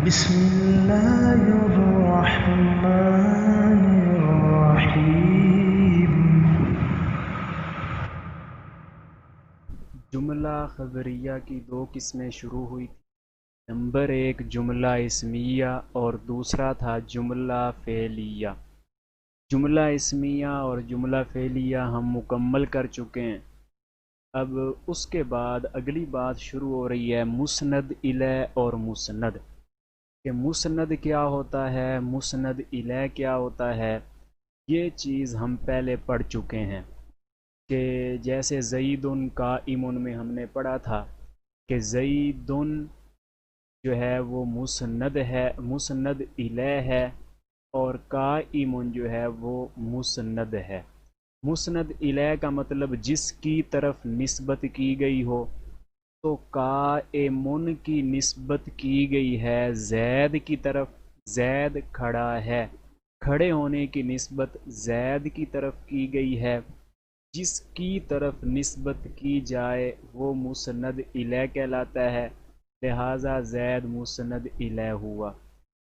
بسم اللہ الرحمن الرحیم۔ جملہ خبریہ کی دو قسمیں شروع ہوئی تھیں۔ نمبر ایک جملہ اسمیہ اور دوسرا تھا جملہ فعلیہ۔ جملہ اسمیہ اور جملہ فعلیہ ہم مکمل کر چکے ہیں۔ اب اس کے بعد اگلی بات شروع ہو رہی ہے مسند الیہ اور مسند، کہ مسند کیا ہوتا ہے، مسند الیہ کیا ہوتا ہے۔ یہ چیز ہم پہلے پڑھ چکے ہیں کہ جیسے زید قائم میں ہم نے پڑھا تھا کہ زید جو ہے وہ مسند ہے، مسند الیہ ہے، اور قائم جو ہے وہ مسند ہے۔ مسند الیہ کا مطلب جس کی طرف نسبت کی گئی ہو، تو قائم کی نسبت کی گئی ہے زید کی طرف، زید کھڑا ہے، کھڑے ہونے کی نسبت زید کی طرف کی گئی ہے۔ جس کی طرف نسبت کی جائے وہ مسند الیہ کہلاتا ہے، لہٰذا زید مسند الیہ ہوا۔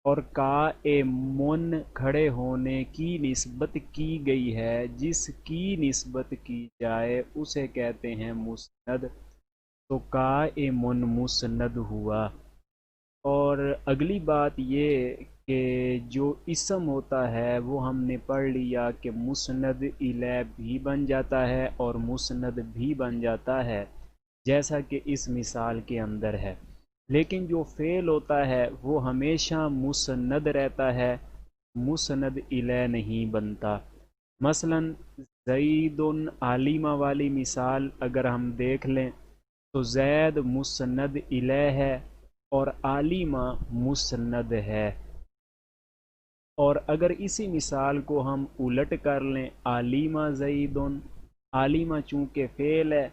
اور قائم کھڑے ہونے کی نسبت کی گئی ہے، جس کی نسبت کی جائے اسے کہتے ہیں مسند، تو قائم مسند ہوا۔ اور اگلی بات یہ کہ جو اسم ہوتا ہے وہ ہم نے پڑھ لیا کہ مسند الیہ بھی بن جاتا ہے اور مسند بھی بن جاتا ہے، جیسا کہ اس مثال کے اندر ہے۔ لیکن جو فعل ہوتا ہے وہ ہمیشہ مسند رہتا ہے، مسند الیہ نہیں بنتا۔ مثلا زید عالمہ والی مثال اگر ہم دیکھ لیں تو زید مسند الیہ ہے اور عالمہ مسند ہے۔ اور اگر اسی مثال کو ہم الٹ کر لیں، عالمہ زید، عالمہ چونکہ فعل ہے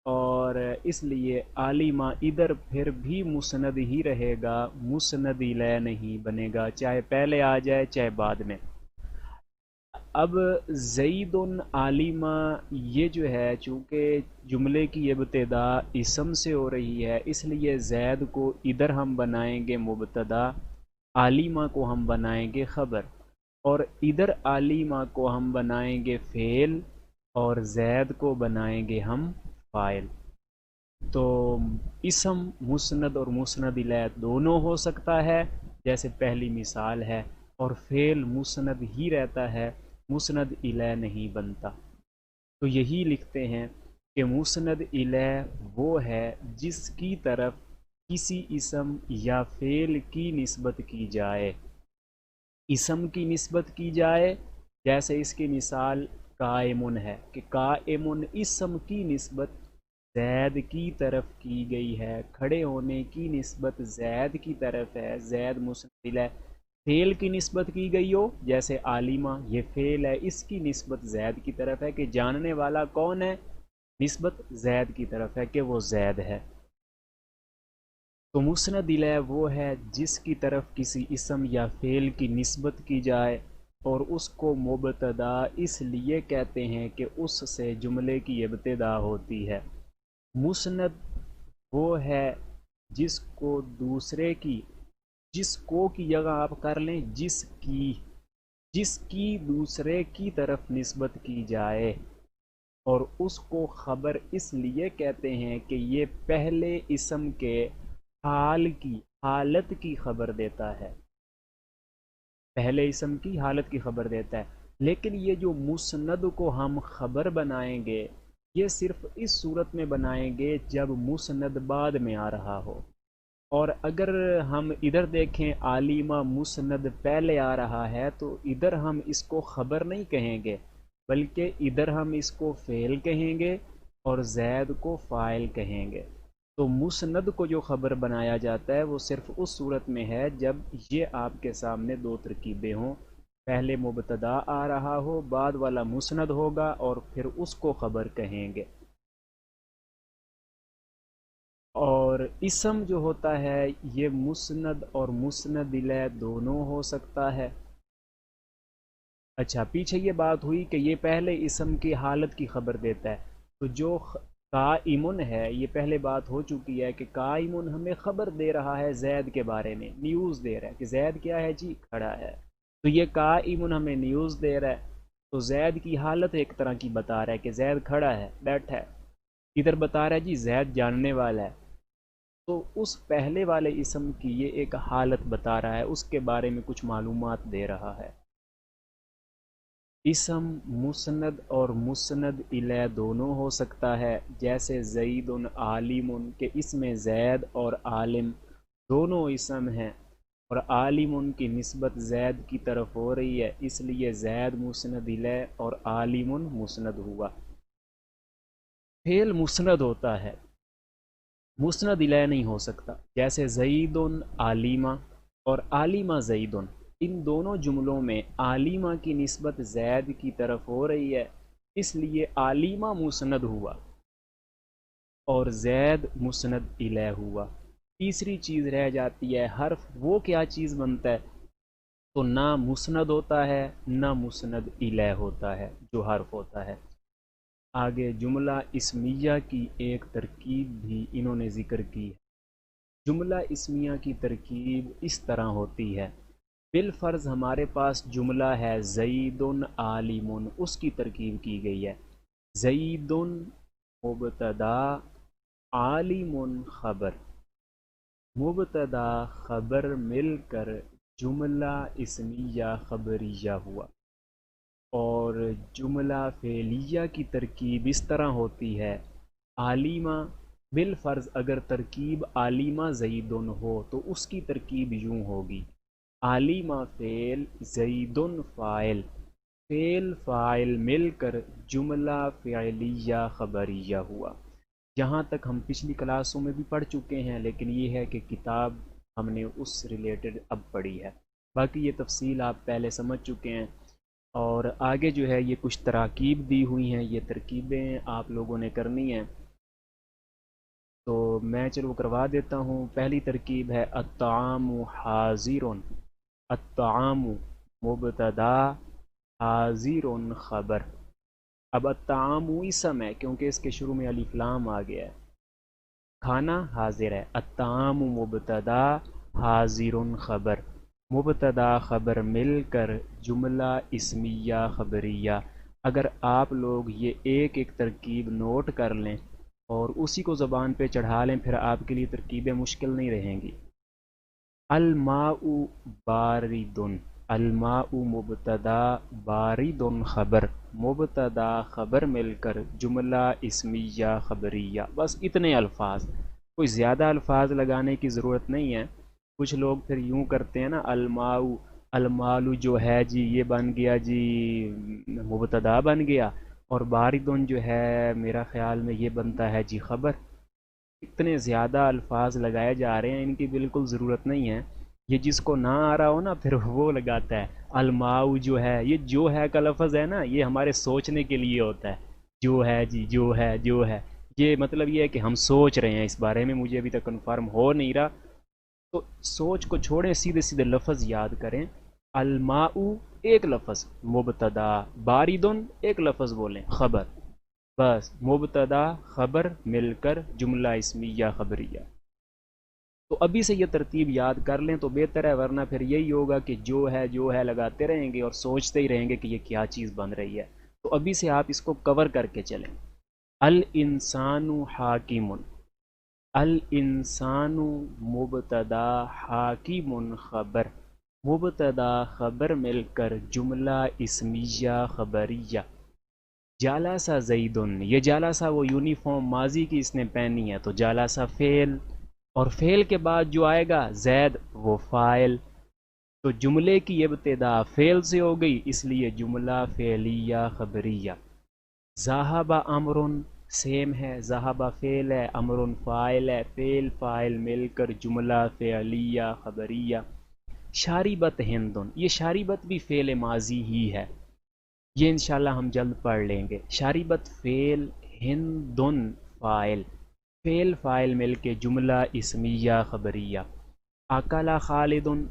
اور اس لیے عالمہ ادھر پھر بھی مسند ہی رہے گا، مسند الیہ نہیں بنے گا، چاہے پہلے آ جائے چاہے بعد میں۔ اب زید عالمہ یہ جو ہے چونکہ جملے کی ابتدا اسم سے ہو رہی ہے، اس لیے زید کو ادھر ہم بنائیں گے مبتدا، عالمہ کو ہم بنائیں گے خبر، اور ادھر عالمہ کو ہم بنائیں گے فعل اور زید کو بنائیں گے ہم فاعل۔ تو اسم مسند اور مسند الیہ دونوں ہو سکتا ہے جیسے پہلی مثال ہے، اور فعل مسند ہی رہتا ہے، مسند الیہ نہیں بنتا۔ تو یہی لکھتے ہیں کہ مسند الیہ وہ ہے جس کی طرف کسی اسم یا فعل کی نسبت کی جائے، اسم کی نسبت کی جائے، جیسے اس کی مثال قائم ہے کہ قائم اسم کی نسبت زید کی طرف کی گئی ہے، کھڑے ہونے کی نسبت زید کی طرف ہے، زید مسند الیہ۔ فعل کی نسبت کی گئی ہو جیسے عالمہ، یہ فعل ہے، اس کی نسبت زید کی طرف ہے کہ جاننے والا کون ہے، نسبت زید کی طرف ہے کہ وہ زید ہے۔ تو مسند الیہ وہ ہے جس کی طرف کسی اسم یا فعل کی نسبت کی جائے، اور اس کو مبتدا اس لیے کہتے ہیں کہ اس سے جملے کی ابتدا ہوتی ہے۔ مسند وہ ہے جس کو دوسرے کی، جس کو کی جگہ آپ کر لیں جس کی دوسرے کی طرف نسبت کی جائے، اور اس کو خبر اس لیے کہتے ہیں کہ یہ پہلے اسم کے حالت کی خبر دیتا ہے، پہلے اسم کی حالت کی خبر دیتا ہے۔ لیکن یہ جو مسند کو ہم خبر بنائیں گے یہ صرف اس صورت میں بنائیں گے جب مسند بعد میں آ رہا ہو، اور اگر ہم ادھر دیکھیں عالمہ مسند پہلے آ رہا ہے تو ادھر ہم اس کو خبر نہیں کہیں گے، بلکہ ادھر ہم اس کو فعل کہیں گے اور زید کو فاعل کہیں گے۔ تو مسند کو جو خبر بنایا جاتا ہے وہ صرف اس صورت میں ہے جب یہ آپ کے سامنے دو ترکیبیں ہوں، پہلے مبتدا آ رہا ہو، بعد والا مسند ہوگا اور پھر اس کو خبر کہیں گے۔ اور اسم جو ہوتا ہے یہ مسند اور مسند الیہ دونوں ہو سکتا ہے۔ اچھا، پیچھے یہ بات ہوئی کہ یہ پہلے اسم کی حالت کی خبر دیتا ہے، تو جو قائمن ہے، یہ پہلے بات ہو چکی ہے کہ قائمن ہمیں خبر دے رہا ہے زید کے بارے میں، نیوز دے رہا ہے کہ زید کیا ہے جی، کھڑا ہے۔ تو یہ قائمن ہمیں نیوز دے رہا ہے، تو زید کی حالت ایک طرح کی بتا رہا ہے کہ زید کھڑا ہے، بیٹھا ہے۔ ادھر بتا رہا ہے جی زید جاننے والا ہے، تو اس پہلے والے اسم کی یہ ایک حالت بتا رہا ہے، اس کے بارے میں کچھ معلومات دے رہا ہے۔ اسم مسند اور مسند الیہ دونوں ہو سکتا ہے، جیسے زید عالم کہ اس میں زید اور عالم دونوں اسم ہیں، اور عالم کی نسبت زید کی طرف ہو رہی ہے، اس لیے زید مسند الیہ اور عالم مسند ہوا۔ فعل مسند ہوتا ہے، مسند الیہ نہیں ہو سکتا، جیسے زید عالیمہ اور عالیمہ زید، ان دونوں جملوں میں عالیمہ کی نسبت زید کی طرف ہو رہی ہے، اس لیے عالیمہ مسند ہوا اور زید مسند الیہ ہوا۔ تیسری چیز رہ جاتی ہے حرف، وہ کیا چیز بنتا ہے؟ تو نہ مسند ہوتا ہے نہ مسند الیہ ہوتا ہے، جو حرف ہوتا ہے۔ آگے جملہ اسمیہ کی ایک ترکیب بھی انہوں نے ذکر کی ہے۔ جملہ اسمیہ کی ترکیب اس طرح ہوتی ہے، بالفرض ہمارے پاس جملہ ہے زید عالم، اس کی ترکیب کی گئی ہے زید مبتدا عالم خبر، مبتدا خبر مل کر جملہ اسمیہ خبریہ ہوا۔ اور جملہ فعلیہ کی ترکیب اس طرح ہوتی ہے، عالمہ بالفرض اگر ترکیب عالمہ زیدن ہو تو اس کی ترکیب یوں ہوگی، عالمہ فعل زیدن فاعل، فعل فاعل مل کر جملہ فعلیہ خبریہ ہوا۔ جہاں تک ہم پچھلی کلاسوں میں بھی پڑھ چکے ہیں، لیکن یہ ہے کہ کتاب ہم نے اس ریلیٹڈ اب پڑھی ہے، باقی یہ تفصیل آپ پہلے سمجھ چکے ہیں۔ اور آگے جو ہے یہ کچھ تراکیب دی ہوئی ہیں، یہ ترکیبیں آپ لوگوں نے کرنی ہیں، تو میں چلو کروا دیتا ہوں۔ پہلی ترکیب ہے الطعام حاضر، الطعام مبتدا حاضر خبر۔ اب الطعام اسم ہے کیونکہ اس کے شروع میں الف لام آ گیا ہے، کھانا حاضر ہے، الطعام مبتدا حاضر خبر، مبتدا خبر مل کر جملہ اسمیہ خبریہ۔ اگر آپ لوگ یہ ایک ایک ترکیب نوٹ کر لیں اور اسی کو زبان پہ چڑھا لیں، پھر آپ کے لیے ترکیبیں مشکل نہیں رہیں گی۔ الماء بارد، الماء مبتدا بارد خبر، مبتدا خبر مل کر جملہ اسمیہ خبریہ۔ بس اتنے الفاظ، کوئی زیادہ الفاظ لگانے کی ضرورت نہیں ہے۔ کچھ لوگ پھر یوں کرتے ہیں نا، الماء، المال جو ہے جی یہ بن گیا جی مبتدا بن گیا، اور باردن جو ہے میرا خیال میں یہ بنتا ہے جی خبر۔ اتنے زیادہ الفاظ لگائے جا رہے ہیں، ان کی بالکل ضرورت نہیں ہے۔ یہ جس کو نہ آ رہا ہو نا پھر وہ لگاتا ہے۔ الماؤ جو ہے، یہ جو ہے کا لفظ ہے نا، یہ ہمارے سوچنے کے لیے ہوتا ہے، جو ہے جی جو ہے جو ہے، یہ مطلب یہ ہے کہ ہم سوچ رہے ہیں اس بارے میں، مجھے ابھی تک کنفرم ہو نہیں رہا، تو سوچ کو چھوڑیں، سیدھے سیدھے لفظ یاد کریں۔ الماء ایک لفظ مبتدا، باردن ایک لفظ بولیں خبر، بس مبتدا خبر مل کر جملہ اسمیہ خبریہ۔ تو ابھی سے یہ ترتیب یاد کر لیں تو بہتر ہے، ورنہ پھر یہی ہوگا کہ جو ہے لگاتے رہیں گے اور سوچتے ہی رہیں گے کہ یہ کیا چیز بن رہی ہے۔ تو ابھی سے آپ اس کو کور کر کے چلیں۔ الانسان حاکم، الانسان مبتدا حاکم خبر، مبتدا خبر مل کر جملہ اسمیہ خبریہ۔ جالاسا زیدن، یہ جالاسا وہ یونیفارم ماضی کی اس نے پہنی ہے، تو جالاسا فعل، اور فعل کے بعد جو آئے گا زید وہ فاعل، تو جملے کی ابتدا فعل سے ہو گئی، اس لیے جملہ فعلیہ خبریہ۔ ذہب امر سیم ہے، ذہب فعل ہے، امر فاعل ہے، فعل فاعل مل کر جملہ فعلیہ خبریہ۔ شاربت ہندن، یہ شاربت بھی فعل ماضی ہی ہے، یہ انشاءاللہ ہم جلد پڑھ لیں گے۔ شاربت فعل، ہندن فاعل، فعل فاعل مل کے جملہ اسمیہ خبریہ۔ اکلا خالدن،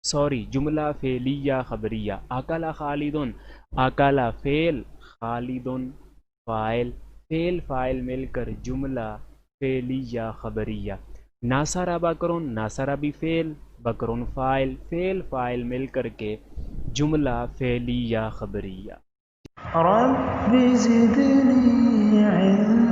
سوری جملہ فعلیہ خبریہ۔ اکلا خالدن، اکلا فعل، خالدن فاعل، فعل فاعل مل کر جملہ فعلیہ خبریہ. ناصرہ بکرن، ناصرہ بھی فعل، بکرن فاعل، فعل فاعل مل کر کے جملہ فعلیہ خبریہ. رب زدني علما